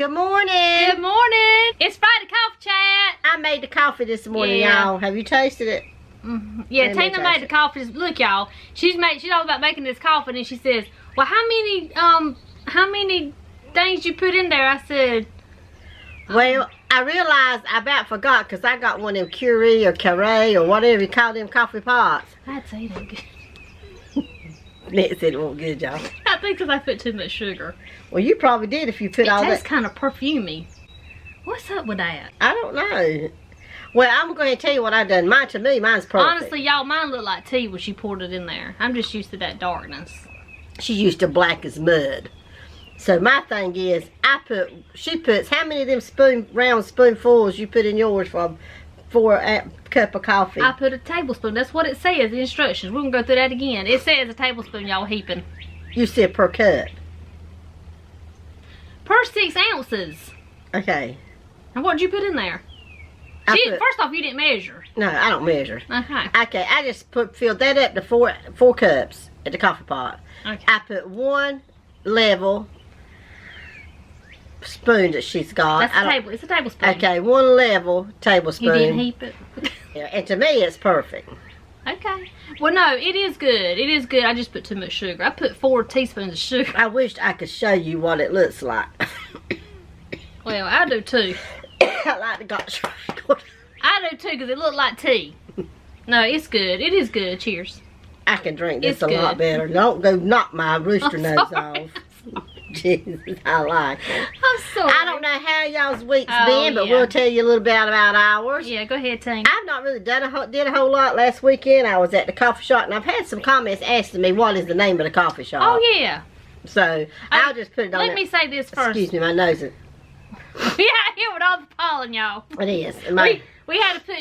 Good morning. Good morning. It's Friday Coffee Chat. I made the coffee this morning, y'all. Have you tasted it? Yeah, Tina made the coffee. Look, y'all. She's all about making this coffee, and she says, "Well, how many things you put in there?" I said, Well, I realized I about forgot because I got one of them Curie or Carre or whatever you call them coffee pots. I'd say that good. Nett said it won't good, y'all. I think because I put too much sugar. Well, you probably did if you put all that. It tastes kind of perfumey. What's up with that? I don't know. Well, I'm going to tell you what I done. Mine's perfect. Honestly, y'all, mine looked like tea when she poured it in there. I'm just used to that darkness. She's used to black as mud. So my thing is, she puts, how many of them round spoonfuls you put in yours for a cup of coffee? I put a tablespoon. That's what it says, the instructions. We're going to go through that again. It says a tablespoon, y'all, heaping. You said per cup. Per 6 ounces. Okay. And what did you put in there? First off, you didn't measure. No, I don't measure. Okay. Okay, I just filled that up to four cups at the coffee pot. Okay. I put one level spoon that she's got. It's a tablespoon. Okay, one level tablespoon. You didn't heap it. Yeah, and to me, it's perfect. Okay. Well, no, it is good. It is good. I just put too much sugar. I put 4 teaspoons of sugar. I wished I could show you what it looks like. Well, I do too. I like the gosh. I do too because it looked like tea. No, it's good. It is good. Cheers. I can drink this It's a lot good. better. Don't go knock my rooster I'm nose sorry. off. Jesus, I like it. I'm sorry. I don't know how y'all's week's Oh, been, but yeah. we'll tell you a little bit about ours. Yeah, go ahead, Tina. I've not really did a whole lot last weekend. I was at the coffee shop, and I've had some comments asking me what is the name of the coffee shop. Oh, yeah. So I'll just put it on. Let me say this first. Excuse me, my nose is. We out here with all the pollen, y'all. It is. We had to put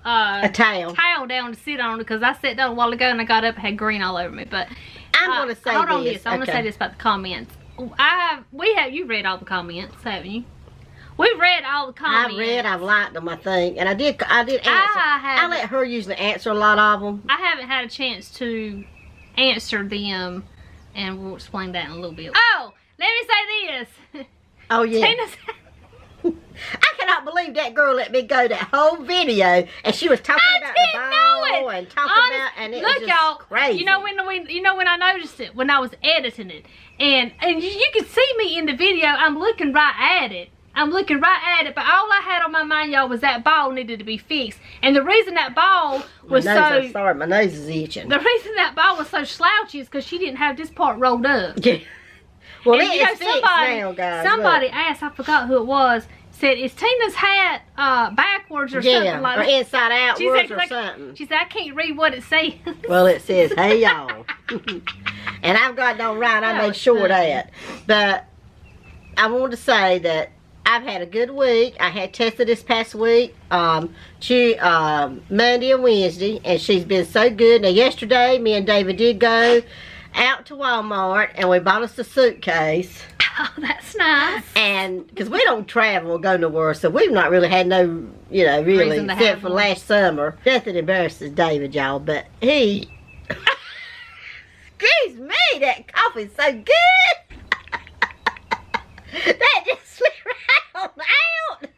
a towel down to sit on it because I sat down a while ago and I got up and had green all over me. But I'm going to say hold on this. I'm going to say this about the comments. You've read all the comments, haven't you? We've read all the comments. I've liked them, I think, and I did answer. I let her usually answer a lot of them. I haven't had a chance to answer them, and we'll explain that in a little bit. Oh, let me say this. Oh yeah. Tina's I cannot believe that girl let me go that whole video, and she was talking about the ball and talking about, and it was just crazy. You know when I noticed it when I was editing it, and you could see me in the video. I'm looking right at it. But all I had on my mind, y'all, was that ball needed to be fixed. And the reason that ball was I'm sorry, my nose is itching. The reason that ball was so slouchy is because she didn't have this part rolled up. Yeah. Well, and, it's fixed now, guys. Somebody asked, I forgot who it was, said, is Tina's hat backwards or something like that? Or inside outwards or something. She said, I can't read what it says. Well, it says, hey, y'all. And I've got it on right. I made sure of that. But I want to say that I've had a good week. I had Tessa this past week, Monday and Wednesday, and she's been so good. Now, yesterday, me and David did go out to Walmart, and we bought us a suitcase. Oh, that's nice. And because we don't travel or go nowhere, so we've not really had no, really, except for last summer. Nothing embarrasses David, y'all, but he, excuse me, that coffee's so good. That just slipped right on out.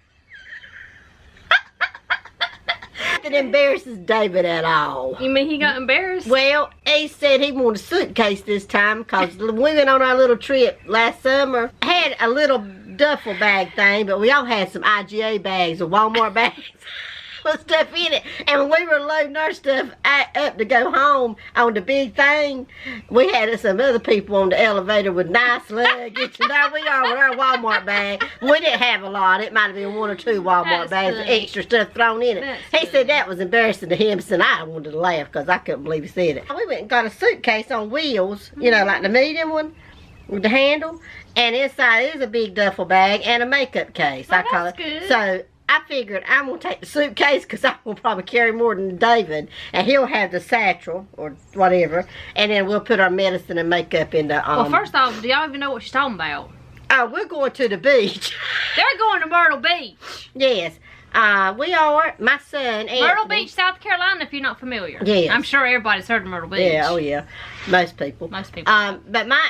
Nothing embarrasses David at all. You mean he got embarrassed? Well, he said he wanted a suitcase this time because we went on our little trip last summer. Had a little duffel bag thing, but we all had some IGA bags or Walmart bags with stuff in it. And when we were loading our stuff up to go home on the big thing, we had some other people on the elevator with nice luggage. And there we are with our Walmart bag. We didn't have a lot. It might have been 1 or 2 Walmart bags with extra stuff thrown in it. He said that was embarrassing to him, so I wanted to laugh because I couldn't believe he said it. We went and got a suitcase on wheels, like the medium one with the handle. And inside is a big duffel bag and a makeup case. Well, I call it. Good. So I figured I'm going to take the suitcase because I'm going to probably carry more than David. And he'll have the satchel or whatever. And then we'll put our medicine and makeup in the... well, first off, do y'all even know what she's talking about? Oh, we're going to the beach. They're going to Myrtle Beach. Yes. We are. My son, Anthony. Myrtle Beach, South Carolina, if you're not familiar. Yes. I'm sure everybody's heard of Myrtle Beach. Yeah, oh yeah. Most people. Most people. But my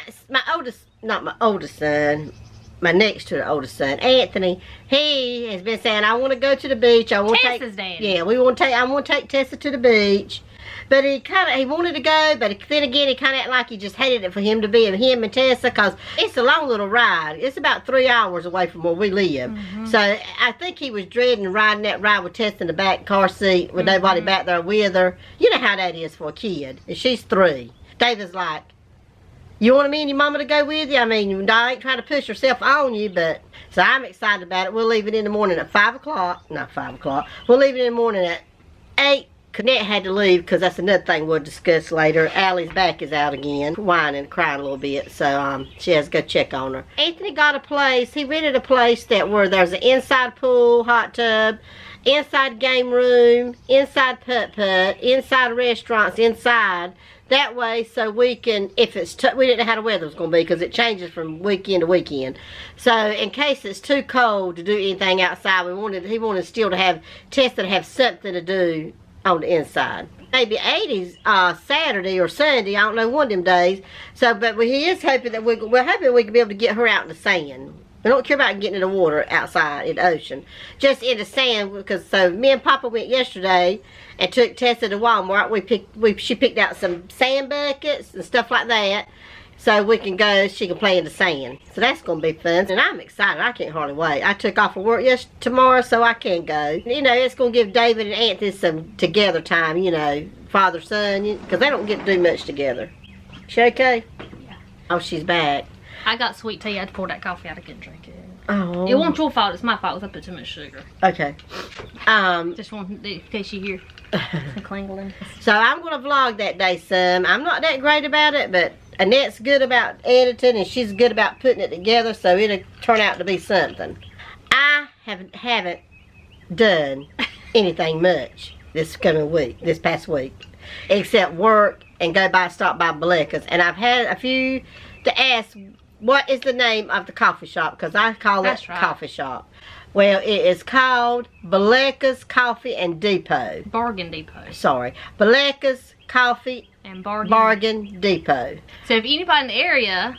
oldest, not my oldest son, my next to the oldest son, Anthony, he has been saying, I want to go to the beach. I want to take, daddy. yeah, I want to take Tessa to the beach. But he wanted to go, but then again, he kind of acted like he just hated it for him to be him and Tessa, because it's a long little ride. It's about 3 hours away from where we live. So I think he was dreading riding that ride with Tessa in the back car seat with nobody back there with her. You know how that is for a kid. And she's 3. David's like, you want me and your mama to go with you? I mean, I ain't trying to push herself on you, but... So I'm excited about it. We'll leave it in the morning at 5 o'clock. Not 5 o'clock. We'll leave it in the morning at 8. Nett had to leave because that's another thing we'll discuss later. Allie's back is out again, whining and crying a little bit, so she has to go check on her. Anthony got a place. He rented a place where there's an inside pool, hot tub, inside game room, inside putt-putt, inside restaurants, inside. That way, so we can, if it's, we didn't know how the weather was going to be because it changes from weekend to weekend. So, in case it's too cold to do anything outside, he wanted still to have, Tessa to have something to do on the inside. Maybe 80's Saturday or Sunday, I don't know, one of them days. So, but he is hoping that we're hoping we can be able to get her out in the sand. We don't care about getting in the water outside in the ocean. Just in the sand, because so me and Papa went yesterday and took Tessa to Walmart. She picked out some sand buckets and stuff like that. So we can go, she can play in the sand. So that's going to be fun. And I'm excited. I can't hardly wait. I took off of work tomorrow, so I can go. You know, it's going to give David and Anthony some together time, you know, father, son, because they don't get to do much together. She okay? Yeah. Oh, she's back. I got sweet tea. I had to pour that coffee out. I couldn't drink it. Oh. It wasn't your fault. It's my fault. I put too much sugar. Okay. Just want in case you hear some clangling. So I'm going to vlog that day some. I'm not that great about it, but Annette's good about editing and she's good about putting it together, so it'll turn out to be something. I haven't done anything much this past week, except work and stop by Blecka's. And I've had a few to ask, what is the name of the coffee shop? Because I call it coffee shop. Well, it is called Blecka's Coffee and Depot. Bargain Depot. Sorry. Blecka's Coffee and Bargain Depot. So if anybody in the area,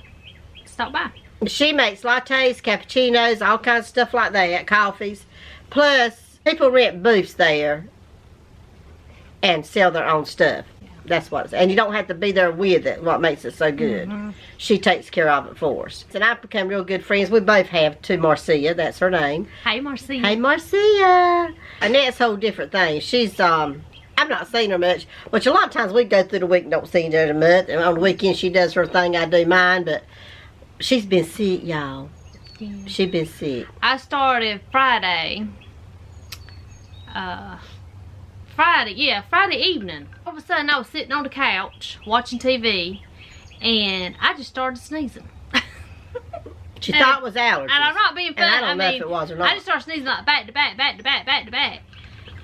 stop by. She makes lattes, cappuccinos, all kinds of stuff like that, coffees. Plus, people rent booths there and sell their own stuff. That's what it's, and you don't have to be there with it, what makes it so good. She takes care of it for us. And I've become real good friends. We both have to Marcia, that's her name. Hey, Marcia. Hey, Marcia. Annette's a whole different thing. She's, I've not seen her much, which a lot of times we go through the week and don't see her in a month. And on the weekend she does her thing, I do mine, but she's been sick, y'all. Yeah. She's been sick. I started Friday evening. All of a sudden I was sitting on the couch watching TV and I just started sneezing. She thought it was allergies. And I'm not being funny. And I don't know if it was or not. I just started sneezing like back to back, back to back, back to back.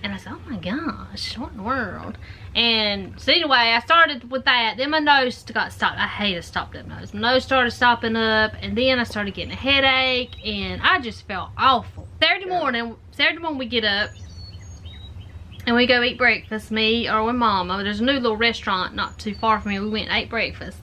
And I said, oh my gosh, what in the world? And so anyway, I started with that. Then my nose got stopped. I hate a stopped up nose. My nose started stopping up, and then I started getting a headache, and I just felt awful. Saturday morning we get up, and we go eat breakfast, me, Erwin, Mama. There's a new little restaurant not too far from me. We went and ate breakfast.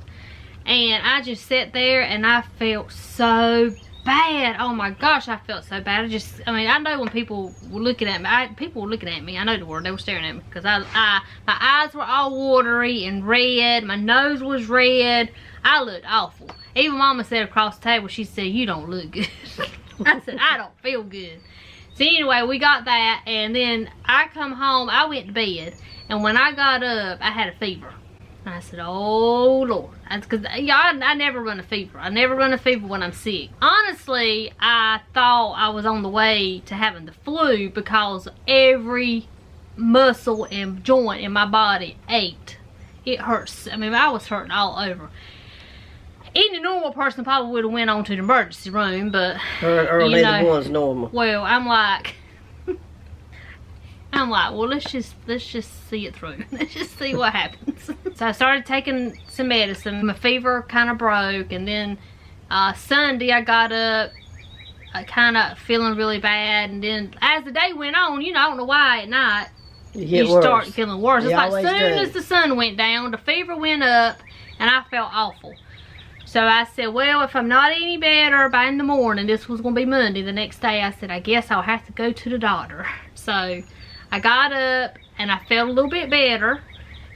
And I just sat there, and I felt so bad. Oh my gosh, I felt so bad. I mean, I know when people were looking at me, people were looking at me. I know they were staring at me because my eyes were all watery and red. My nose was red. I looked awful. Even Mama said across the table, she said, you don't look good. I said, I don't feel good. So anyway, we got that, and then I come home, I went to bed, and when I got up, I had a fever. And I said, oh Lord. Because I never run a fever. I never run a fever when I'm sick. Honestly, I thought I was on the way to having the flu because every muscle and joint in my body ached. It hurts. I mean, I was hurting all over. Any normal person probably would have went on to the emergency room, but or neither one's normal. Well, I'm like, well, let's just see it through. Let's just see what happens. So I started taking some medicine. My fever kind of broke, and then Sunday I got up, kind of feeling really bad, and then as the day went on, you know, I don't know why at night you start feeling worse. It's like as soon as the sun went down, the fever went up, and I felt awful. So I said, well, if I'm not any better by in the morning, this was going to be Monday. The next day, I said, I guess I'll have to go to the doctor. So I got up and I felt a little bit better.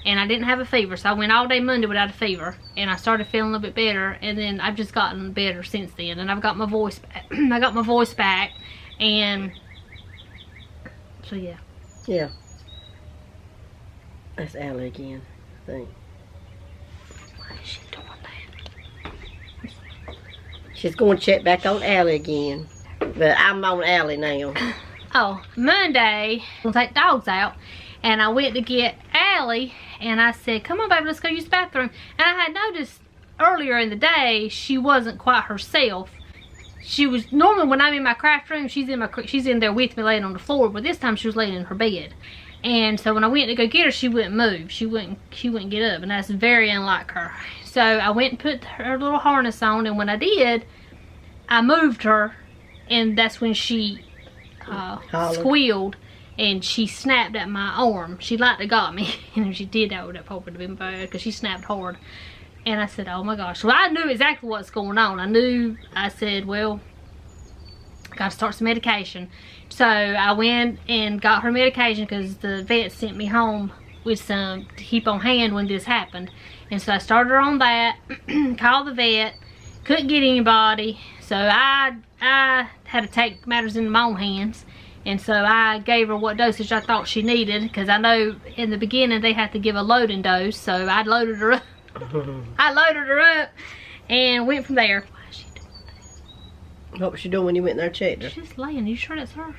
And I didn't have a fever, so I went all day Monday without a fever. And I started feeling a little bit better, and then I've just gotten better since then. And I've got my voice back. I got my voice back, and so yeah. Yeah. That's Allie again, I think. Why is she doing that? She's going to check back on Allie again. But I'm on Allie now. Oh, Monday, we'll take dogs out. And I went to get Allie, and I said, come on, baby, let's go use the bathroom. And I had noticed earlier in the day, she wasn't quite herself. She was, normally when I'm in my craft room, she's in there with me laying on the floor, but this time she was laying in her bed. And so when I went to go get her, she wouldn't move. She wouldn't get up, and that's very unlike her. So I went and put her little harness on, and when I did, I moved her, and that's when she squealed. And she snapped at my arm. She liked to got me. And if she did, that would have probably been bad because she snapped hard. And I said, oh my gosh. Well, I knew exactly what's going on. I said, well, got to start some medication. So I went and got her medication because the vet sent me home with some to keep on hand when this happened. And so I started her on that. Called the vet. Couldn't get anybody. So I had to take matters into my own hands. And so I gave her what dosage I thought she needed, because I know in the beginning they have to give a loading dose. So I loaded her up. I loaded her up and went from there. Why is she doing that? What was she doing when you went in there and checked her? She's laying. Are you sure that's her?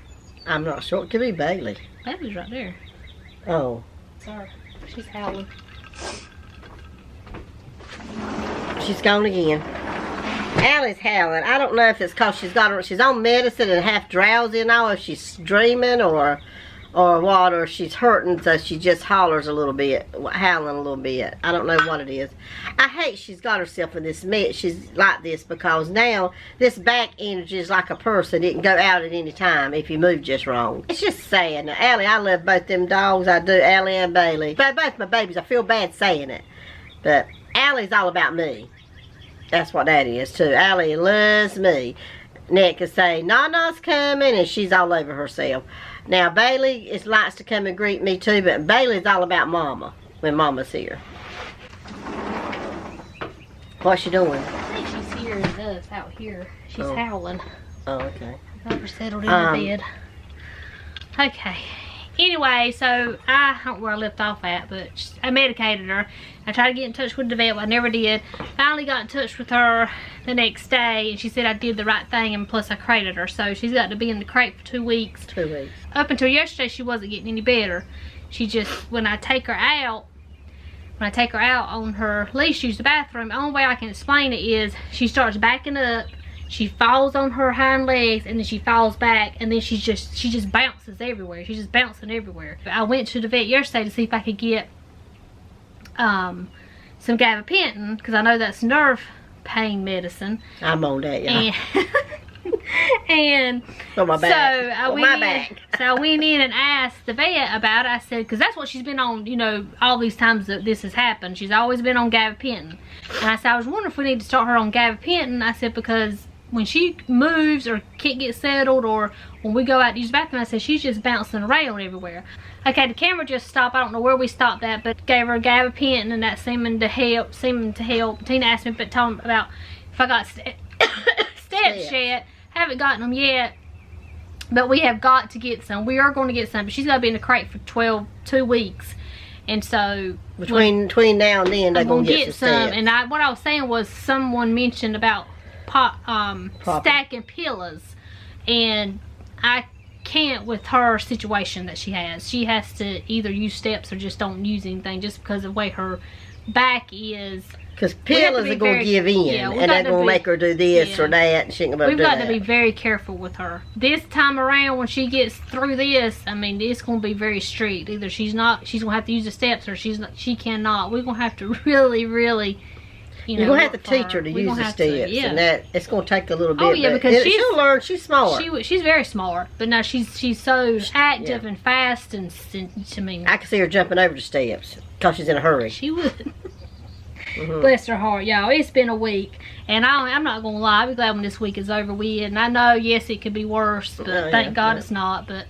I'm not sure. It could be Bailey. Bailey's right there. Oh. It's her. She's howling. She's gone again. Allie's howling. I don't know if it's because she's on medicine and half drowsy and all, if she's dreaming or what, or she's hurting, so she just hollers a little bit, howling a little bit. I don't know what it is. I hate she's got herself in this mess. She's like this because now this back energy is like a person. It can go out at any time if you move just wrong. It's just sad. Now, Allie, I love both them dogs. I do, Allie and Bailey. But both my babies, I feel bad saying it. But Allie's all about me. That's what that is too. Allie loves me. Nett can say, Nana's coming, and she's all over herself. Now, Bailey likes to come and greet me too, but Bailey's all about Mama when Mama's here. What's she doing? I think she's here with us out here. She's howling. Oh, okay. I've got her settled in the bed. Okay. Anyway, so I don't know where I left off at, but I medicated her. I tried to get in touch with the vet, but I never did. Finally got in touch with her the next day, and she said I did the right thing, and plus I crated her. So she's got to be in the crate for 2 weeks. 2 weeks. Up until yesterday, she wasn't getting any better. She just, when I take her out on her leash, use the bathroom, the only way I can explain it is she starts backing up. She falls on her hind legs, and then she falls back, and then she just bounces everywhere. She's just bouncing everywhere. I went to the vet yesterday to see if I could get some gabapentin, because I know that's nerve pain medicine. I'm on that, yeah. And on my back. So I went in and asked the vet about it. I said, because that's what she's been on, you know, all these times that this has happened. She's always been on gabapentin. And I said, I was wondering if we need to start her on gabapentin. I said, because when she moves or can't get settled, or when we go out to use the bathroom, I said, she's just bouncing around everywhere. Okay, the camera just stopped. I don't know where we stopped at, but gave her gabapentin, and that seemed to help. Tina asked me about if I got steps yet. Haven't gotten them yet, but we have got to get some. We are going to get some, but she's got to be in the crate for 2 weeks. And so between now and then, they're going to get some. And what I was saying was, someone mentioned about stacking pillows, and I can't with her situation that she has. She has to either use steps or just don't use anything, just because of the way her back is. Because pillows are going to give in, and they're going to make her do this or that, and she ain't going to do that. We've got to be very careful with her. This time around, when she gets through this, I mean, it's going to be very strict. Either she's going to have to use the steps, or she cannot. We're going to have to really, really, you know, you're going to have to teach her to use the steps, and that it's going to take a little bit. Oh yeah, because she'll learn. She's smart. She's very smart, but now she's so active and fast, and I mean, I can see her jumping over the steps because she's in a hurry. She would. Bless her heart, y'all. It's been a week. And I'm not going to lie. I'll be glad when this week is over with. And I know, yes, it could be worse. But thank God it's not. But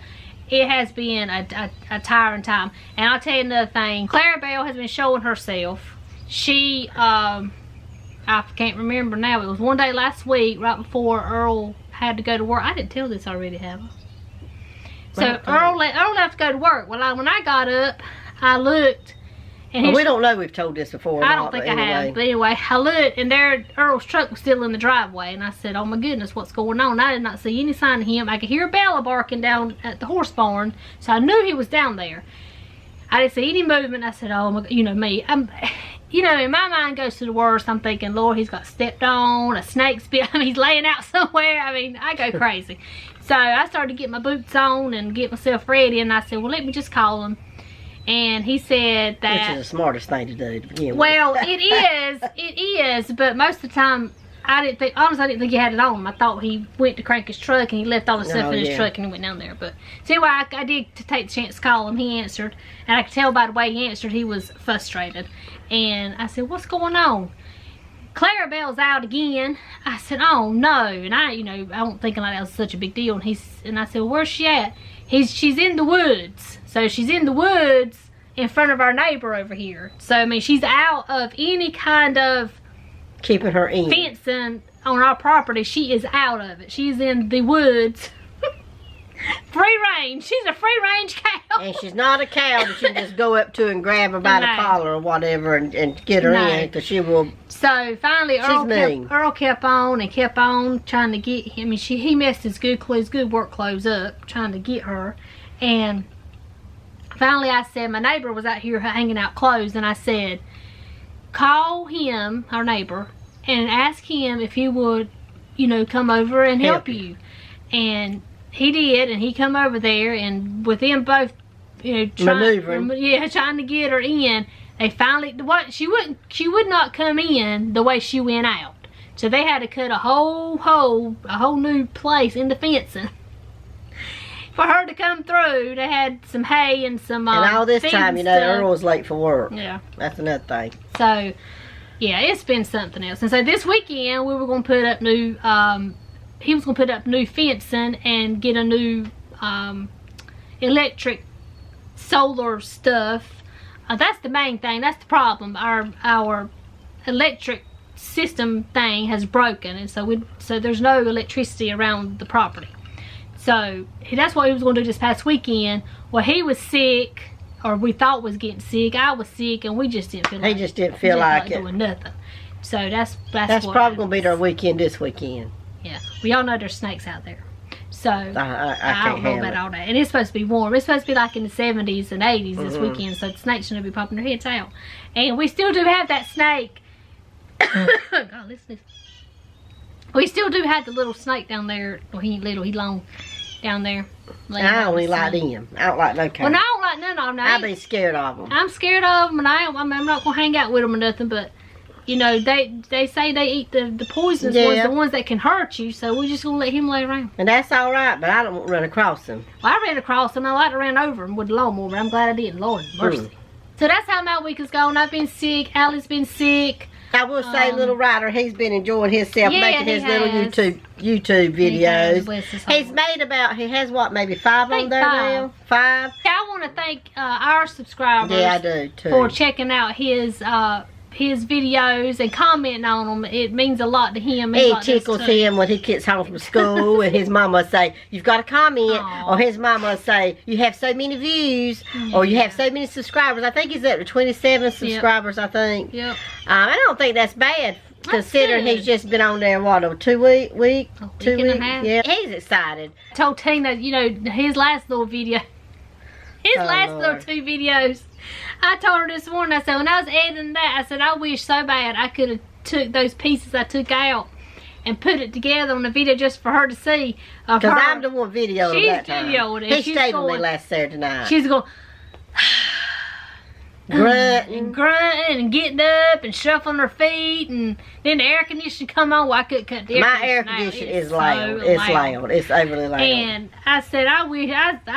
it has been a tiring time. And I'll tell you another thing. Clarabelle has been showing herself. She, I can't remember now. It was one day last week, right before Earl had to go to work. I didn't tell this already, have I? So Earl left to go to work. Well, when I got up, I looked. And we don't know we've told this before. I don't think I have. But anyway, I looked, and there Earl's truck was still in the driveway. And I said, oh my goodness, what's going on? I did not see any sign of him. I could hear Bella barking down at the horse barn. So I knew he was down there. I didn't see any movement. I said, oh my God, you know me. You know, in my mind goes to the worst. I'm thinking, Lord, he's got stepped on, a snake's bit. I mean, he's laying out somewhere. I mean, I go crazy. So I started to get my boots on and get myself ready. And I said, well, let me just call him. And he said that... Which is the smartest thing to do to begin with. Well, it is. But most of the time, honestly, I didn't think he had it on him. I thought he went to crank his truck and he left all the stuff in his truck and he went down there. But so anyway, I did take the chance to call him. He answered. And I could tell by the way he answered, he was frustrated. And I said, what's going on? Clarabelle's out again. I said, oh no. And I don't think like that was such a big deal. And I said, well, where's she at? She's in the woods. So she's in the woods in front of our neighbor over here. So I mean, she's out of any kind of keeping her in fencing on our property. She is out of it. She's in the woods. Free range. She's a free range cow. And she's not a cow that you can just go up to and grab her by the collar or whatever and get her in, because she will. So finally Earl kept on and kept on trying to get him. I mean, he messed his good work clothes up trying to get her. And finally I said, my neighbor was out here hanging out clothes, and I said, call him, our neighbor, and ask him if he would, come over and help you. And he did, and he come over there, and with them both, maneuvering, trying to get her in, they finally, she would not come in the way she went out. So they had to cut a whole new place in the fencing for her to come through. They had some hay and some and all this time, Earl was late for work. Yeah, that's another thing. So, yeah, it's been something else. And so this weekend we were going to put up new. He was going to put up new fencing and get a new electric solar stuff. That's the main thing. That's the problem. Our electric system thing has broken, and so there's no electricity around the property. So that's what he was going to do this past weekend. Well, he was sick, or we thought was getting sick. I was sick, and we just didn't feel like it. He just didn't feel like it. Doing nothing. So that's probably going to be our weekend this weekend. Yeah, we all know there's snakes out there. So I don't know about all that. And it's supposed to be warm. It's supposed to be like in the 70s and 80s this weekend. So the snakes shouldn't be popping their heads out. And we still do have that snake. God, listen. We still do have the little snake down there. Well, he ain't little. He long down there. I only like them. I don't like no kind. Well, I don't like none of them. I'd be scared of them. I'm scared of them, and I'm not going to hang out with them or nothing, but they say they eat the poisonous ones, the ones that can hurt you, so we're just going to let him lay around. And that's all right, but I don't want to run across him. Well, I ran across them. I like to run over them with the lawnmower, but I'm glad I didn't. Lord mercy. So that's how my week is going. I've been sick. Allie's been sick. I will say, little Ryder, he's been enjoying himself making his little YouTube videos. He's made he has what, maybe 5 on there now? 5? I want to thank our subscribers. Yeah, I do too. For checking out his videos and commenting on them. It means a lot to him. It tickles him when he gets home from school and his mama will say, you've got to comment. Aww. Or his mama will say, you have so many views. Or you have so many subscribers. I think he's up to 27 subscribers, I think. Yep. I don't think that's bad, considering he's just been on there, what, a 2 week? 2 weeks? Yeah, he's excited. I told Tina, his last little video. Little 2 videos. I told her this morning, I said, when I was editing that, I said, I wish so bad I could have took those pieces I took out and put it together on the video just for her to see. Because I'm the one videoing that time. She's videoing it. He stayed with me last Saturday night. She's going, grunting and getting up and shuffling her feet, and then the air conditioning come on. Well, I couldn't cut the air conditioning. Is loud. It's loud. It's overly loud. And I said, I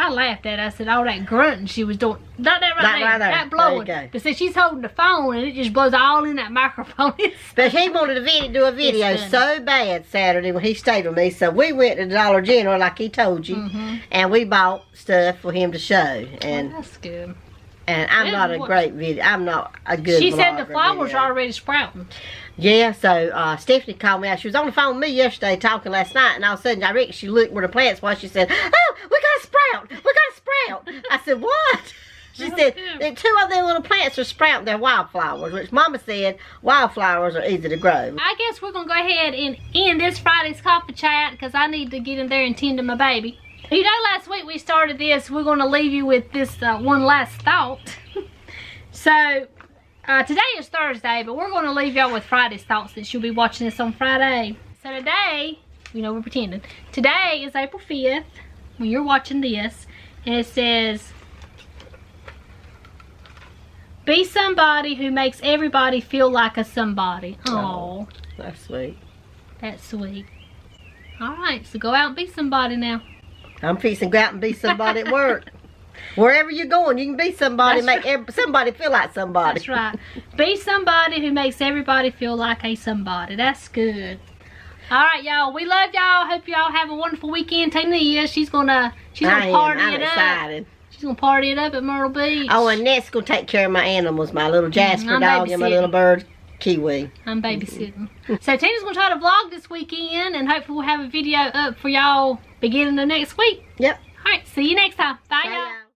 laughed at it. I said, all that grunting she was doing, not that right there, that blowing. But since she's holding the phone and it just blows all in that microphone. But he wanted to do a video so bad Saturday when he stayed with me, so we went to Dollar General like he told you, and we bought stuff for him to show. And that's good. And I'm not a great video. I'm not a good She said the flowers are already sprouting. Yeah, so Stephanie called me out. She was on the phone with me yesterday talking last night, and all of a sudden I reckon she looked where the plants was. She said, oh, we got a sprout. We got a sprout. I said, what? She said, that 2 of them little plants are sprouting. They're wildflowers, which Mama said wildflowers are easy to grow. I guess we're going to go ahead and end this Friday's coffee chat because I need to get in there and tend to my baby. You know, last week we started this. We're going to leave you with this one last thought. So, today is Thursday, but we're going to leave y'all with Friday's thoughts since you'll be watching this on Friday. So today, you know, we're pretending. Today is April 5th when you're watching this. And it says, be somebody who makes everybody feel like a somebody. Oh, that's sweet. That's sweet. All right, so go out and be somebody now. I'm fixing to go out and be somebody at work. Wherever you're going, you can be somebody, somebody feel like somebody. That's right. Be somebody who makes everybody feel like a somebody. That's good. All right, y'all. We love y'all. Hope y'all have a wonderful weekend. Tina, she's gonna party it up. Excited. She's gonna party it up at Myrtle Beach. Oh, and Nett's gonna take care of my animals, my little Jasper dog and my little bird Kiwi. I'm babysitting. So Tina's gonna try to vlog this weekend, and hopefully we'll have a video up for y'all beginning of next week. Yep. All right. See you next time. Bye, y'all.